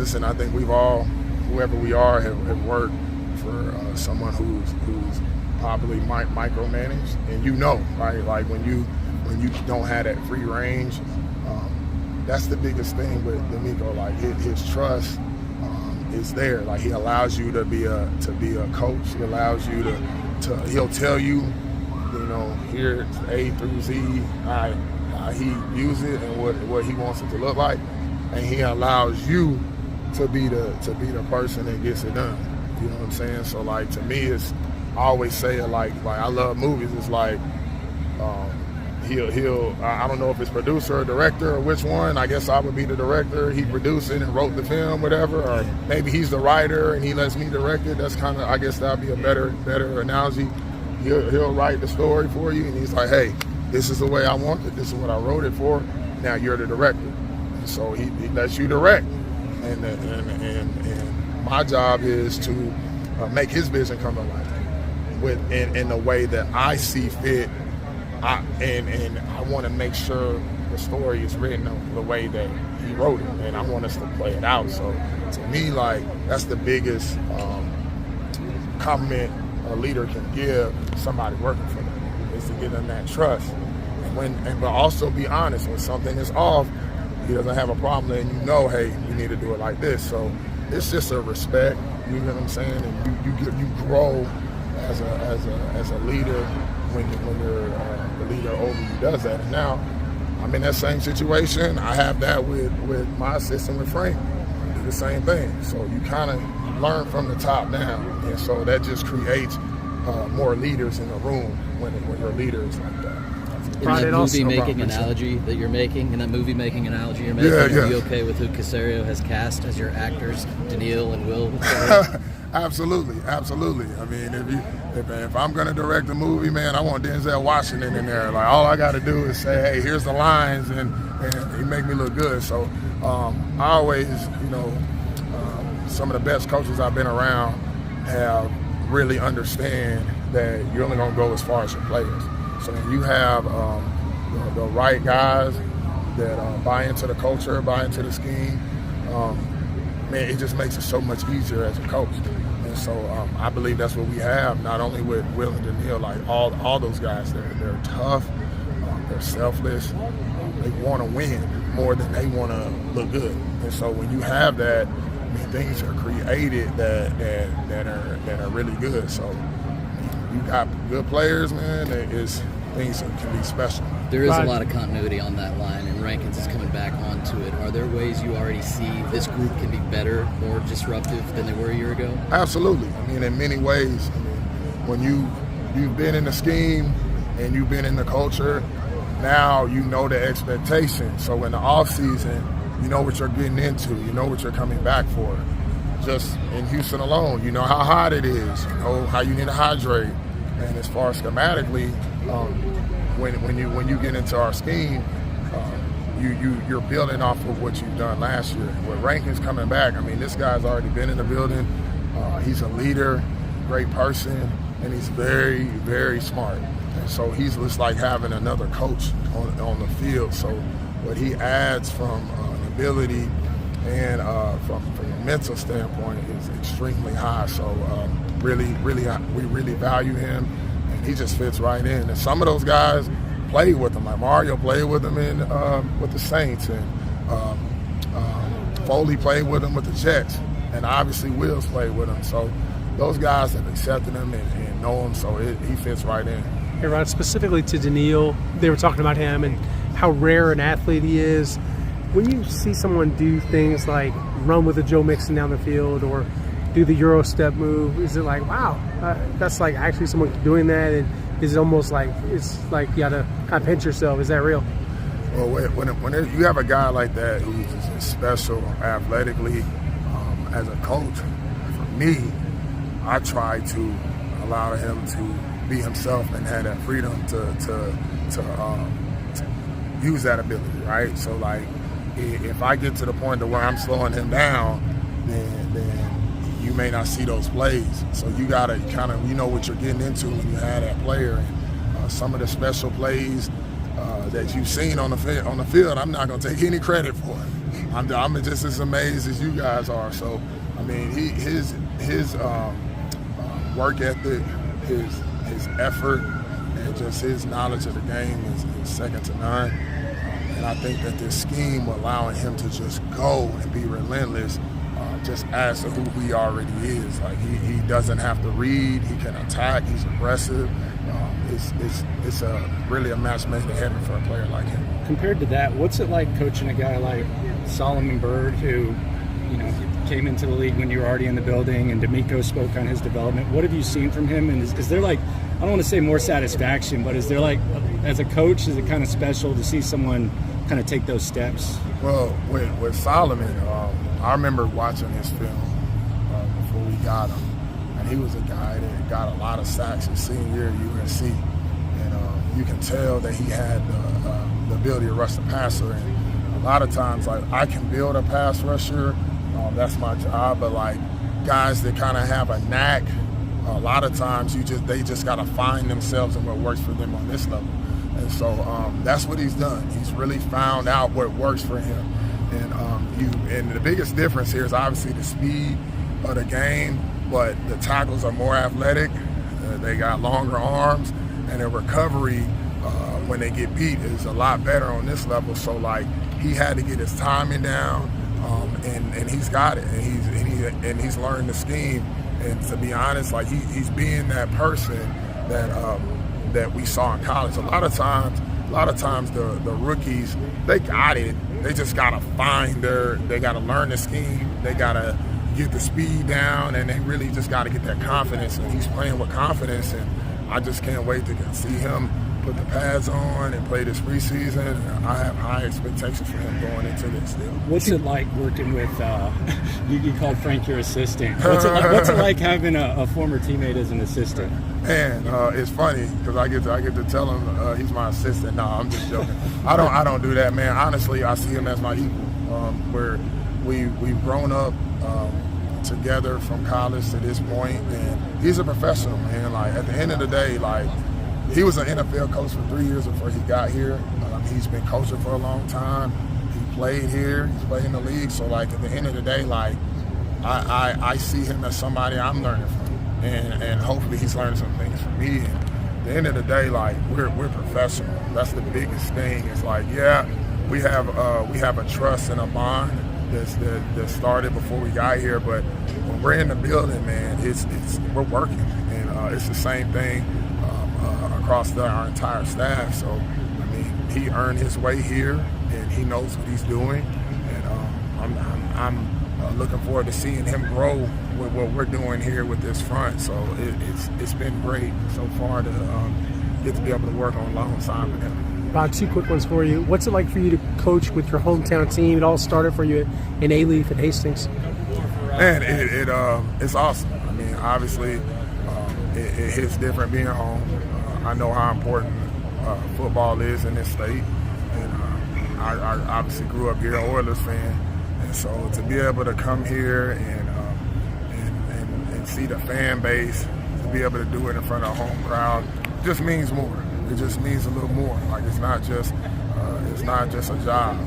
listen, I think we've all, whoever we are, have worked for someone who's probably micromanaged, and right? Like when you don't have that free range, that's the biggest thing with D'Amico. Like his trust is there. Like he allows you to be a coach. He allows you to he'll tell you, here A through Z, how he views it and what he wants it to look like, and he allows you to be the person that gets it done. You know what I'm saying? So like to me, I always say it like I love movies. It's like he'll I don't know if it's producer or director or which one. I guess I would be the director. He produced it and wrote the film, whatever. Or maybe he's the writer and he lets me direct it. That's kind of, I guess that'd be a better analogy. He'll write the story for you, and he's like, hey, this is the way I want it. This is what I wrote it for. Now you're the director. And so he lets you direct. And my job is to make his vision come to life in the way that I see fit. And I want to make sure the story is written the way that he wrote it, and I want us to play it out. So to me, like, that's the biggest compliment a leader can give somebody working for them, is to give them that trust. But also be honest. When something is off, he doesn't have a problem, and hey, you need to do it like this. So it's just a respect. You know what I'm saying? And you grow as a leader when the leader over you does that. And now I'm in that same situation. I have that with my assistant, with Frank. I do the same thing. So you kind of learn from the top down, and so that just creates more leaders in the room when your leader is like that. In that movie-making analogy that you're making, are you okay with who Caserio has cast as your actors, Danielle and Will? Absolutely. I mean, if I'm going to direct a movie, man, I want Denzel Washington in there. Like, all I got to do is say, hey, here's the lines, and he make me look good. So I always, some of the best coaches I've been around have really understand that you're only going to go as far as your players. So when you have the right guys that buy into the culture, buy into the scheme, man, it just makes it so much easier as a coach. And so I believe that's what we have, not only with Will and Danielle, like all those guys. They're tough, they're selfless, they want to win more than they want to look good. And so when you have that, I mean, things are created that are really good. So you got good players, man. Things can be special. There is a lot of continuity on that line, and Rankins is coming back onto it. Are there ways you already see this group can be better, more disruptive than they were a year ago? Absolutely. I mean, in many ways. I mean, when you've been in the scheme and you've been in the culture, now you know the expectation. So in the off season, you know what you're getting into. You know what you're coming back for. Just in Houston alone, you know how hot it is. You know how you need to hydrate. And as far as schematically, when you get into our scheme, you're building off of what you've done last year. With Rankins coming back, I mean, this guy's already been in the building. He's a leader, great person, and he's very, very smart. And so he's just like having another coach on the field. So what he adds from an ability and from a mental standpoint is extremely high. So we really value him, and he just fits right in. And some of those guys played with him, like Mario played with him with the Saints, and Foley played with him with the Jets, and obviously Wills played with him. So those guys have accepted him and know him, so he fits right in. Hey, Rod, specifically to Danielle, they were talking about him and how rare an athlete he is. When you see someone do things like run with a Joe Mixon down the field or do the Euro step move, is it like, wow, that's like actually someone doing that? And is it almost like, it's like you got to kind of pinch yourself? Is that real? Well, when you have a guy like that who's just special athletically, as a coach, for me, I try to allow him to be himself and have that freedom to use that ability, right? So like, if I get to the point to where I'm slowing him down, then you may not see those plays. So you gotta kind of, you know what you're getting into when you have that player. And some of the special plays that you've seen on the field, I'm not gonna take any credit for it. I'm just as amazed as you guys are. So, I mean, his work ethic, his effort, and just his knowledge of the game is second to none. And I think that this scheme allowing him to just go and be relentless just adds to who he already is. Like he doesn't have to read. He can attack. He's aggressive. It's really a match made in heaven for a player like him. Compared to that, what's it like coaching a guy like Solomon Byrd, who, came into the league when you were already in the building, and D'Amico spoke on his development? What have you seen from him? And is there, like, I don't want to say more satisfaction, but is there, like, as a coach, is it kind of special to see someone kind of take those steps? Well, with Solomon, I remember watching his film before we got him, and he was a guy that got a lot of sacks his senior year at UNC, and you can tell that he had the ability to rush the passer. And a lot of times, like, I can build a pass rusher, that's my job, but like guys that kind of have a knack, a lot of times they just got to find themselves and what works for them on this level. And so that's what he's done. He's really found out what works for him. And the biggest difference here is obviously the speed of the game, but the tackles are more athletic. They got longer arms, and their recovery when they get beat is a lot better on this level. So like he had to get his timing down, and he's got it, and he's learned the scheme. And to be honest, like he's being that person that we saw in college. A lot of times the rookies, they got it. They just gotta they gotta learn the scheme. They gotta get the speed down, and they really just gotta get that confidence. And he's playing with confidence, and I just can't wait to see him put the pads on and play this preseason. I have high expectations for him going into this deal. What's it like working with, you called Frank your assistant. What's it like having a former teammate as an assistant? Man, it's funny because I get to tell him he's my assistant. No, I'm just joking. I don't do that, man. Honestly, I see him as my equal. Where we've grown up together from college to this point, and he's a professional, man. Like at the end of the day, like he was an NFL coach for 3 years before he got here. He's been coaching for a long time. He played here. He's played in the league. So like at the end of the day, like I see him as somebody I'm learning from, and hopefully he's learning some things from me. And at the end of the day, like we're professional. That's the biggest thing. It's like, yeah, we have a trust and a bond that started before we got here, but when we're in the building, man, we're working, and it's the same thing across our entire staff. So I mean, he earned his way here, and he knows what he's doing, and I'm looking forward to seeing him grow with what we're doing here with this front. So it's been great so far to get to be able to work alongside with him. Rod, 2 quick ones for you. What's it like for you to coach with your hometown team? It all started for you in A-Leaf at Hastings. Man, it's awesome. I mean, obviously, it hits different being home. I know how important football is in this state, and I obviously grew up here, an Oilers fan, and so to be able to come here and see the fan base, to be able to do it in front of a home crowd, just means more. It just means a little more. Like it's not just a job.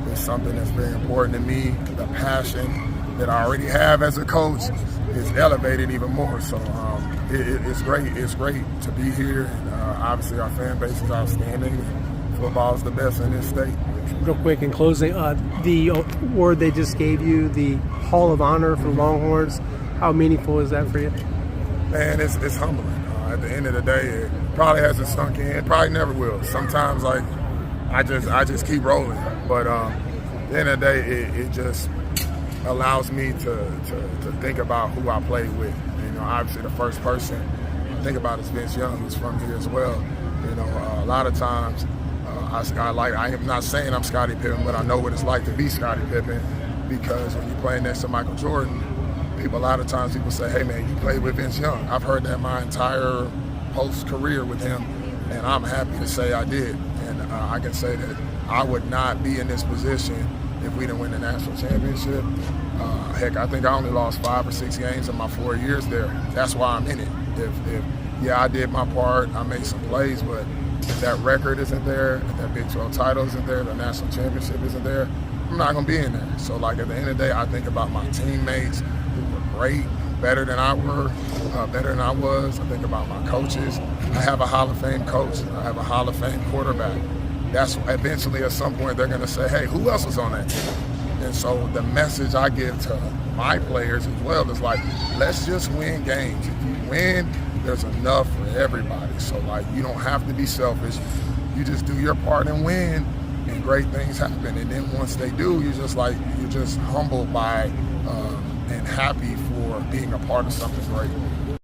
It's something that's very important to me. The passion that I already have as a coach is elevated even more. So it's great. It's great to be here. And, obviously, our fan base is outstanding. Football is the best in this state. Real quick in closing, the award they just gave you, the Hall of Honor for Longhorns. How meaningful is that for you? Man, it's humbling. At the end of the day, it probably hasn't sunk in. It probably never will. Sometimes, like, I just keep rolling. But at the end of the day, it just allows me to think about who I play with. Obviously, the first person I think about is Vince Young, who's from here as well. A lot of times, I am not saying I'm Scottie Pippen, but I know what it's like to be Scottie Pippen, because when you play next to Michael Jordan, a lot of times people say, hey man, you played with Vince Young. I've heard that my entire post-career with him, and I'm happy to say I did. And I can say that I would not be in this position if we didn't win the national championship. Heck, I think I only lost 5 or 6 games in my 4 years there. That's why I'm in it. If I did my part, I made some plays, but if that record isn't there, if that Big 12 title isn't there, the national championship isn't there, I'm not going to be in there. So, like, at the end of the day, I think about my teammates who were great, better than I was. I think about my coaches. I have a Hall of Fame coach. I have a Hall of Fame quarterback. That's eventually at some point they're going to say, hey, who else was on that team? And so the message I give to my players as well is like, let's just win games. If you win, there's enough for everybody. So, like, you don't have to be selfish. You just do your part and win, and great things happen. And then once they do, you're just humbled by and happy for being a part of something great.